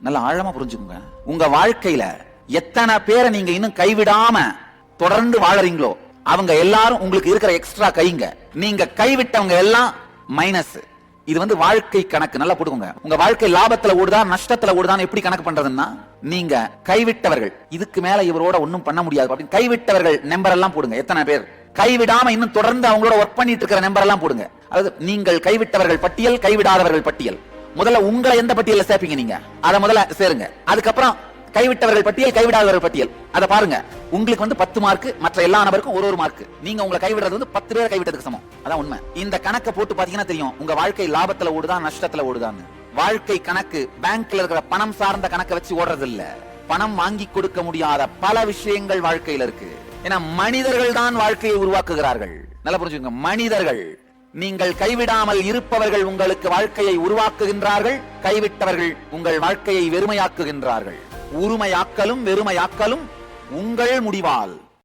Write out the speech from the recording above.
நல்லா ஆழமா புரிஞ்சுக்கோங்க. உங்க வாழ்க்கையில எத்தனை பேரை நீங்க இன்னும் கைவிடாம தொடர்ந்து வாழறீங்களோ அவங்க எல்லாரும் உங்களுக்கு இருக்கிற எக்ஸ்ட்ரா கைங்க. நீங்க கைவிட்டவங்க எல்லாம் மைனஸ். இது வாழ்க்கை கணக்கு. நல்லா போட்டுக்கோங்க. உங்க வாழ்க்கை லாபத்துல ஓடுதா நஷ்டத்துல ஓடுதான்னு எப்படி கணக்கு பண்றதுன்னா, நீங்க கைவிட்டவர்கள், இதுக்கு மேல இவரோட ஒன்னும் பண்ண முடியாது அப்படின்னு கைவிட்டவர்கள் நம்பர் எல்லாம் போடுங்க. எத்தனை பேர் கைவிடாம இன்னும் தொடர்ந்து அவங்களோட ஒர்க் பண்ணிட்டு இருக்கிற நம்பர் எல்லாம் போடுங்க. அதாவது நீங்கள் கைவிட்டவர்கள் பட்டியல், கைவிடாதவர்கள் பட்டியல். முதல்ல உங்களை எந்த பட்டியல சேர்ப்பீங்க நீங்க, அதை முதல்ல சேருங்க. அதுக்கப்புறம் கைவிட்டவர்கள் பட்டியல், கைவிடாதவர்கள் பட்டியல், அதை பாருங்க. உங்களுக்கு 10 மார்க், மற்ற எல்லா நபருக்கும் ஒரு மார்க். நீங்க உங்களை கைவிடுறது 10 பேர் கைவிட்டதுக்கு சமம். அதான் உண்மை. இந்த கணக்கை போட்டு பாத்தீங்கன்னா தெரியும் உங்க வாழ்க்கை லாபத்துல ஓடுதா நஷ்டத்துல ஓடுதான்னு. வாழ்க்கை கணக்கு பேங்க்ல இருக்கிற பணம் சார்ந்த கணக்கை வச்சு ஓடுறது இல்ல. பணம் வாங்கி கொடுக்க முடியாத பல விஷயங்கள் வாழ்க்கையில இருக்கு. ஏன்னா மனிதர்கள் தான் வாழ்க்கையை உருவாக்குகிறார்கள். நல்லா புரிஞ்சுக்கோங்க. மனிதர்கள். நீங்கள் கைவிடாமல் இருப்பவர்கள் உங்களுக்கு வாழ்க்கையை உருவாக்குகின்றார்கள். கைவிட்டவர்கள் உங்கள் வாழ்க்கையை வெறுமையாக்குகின்றார்கள். உரிமையாக்கலும் வெறுமையாக்கலும் உங்கள் முடிவால்.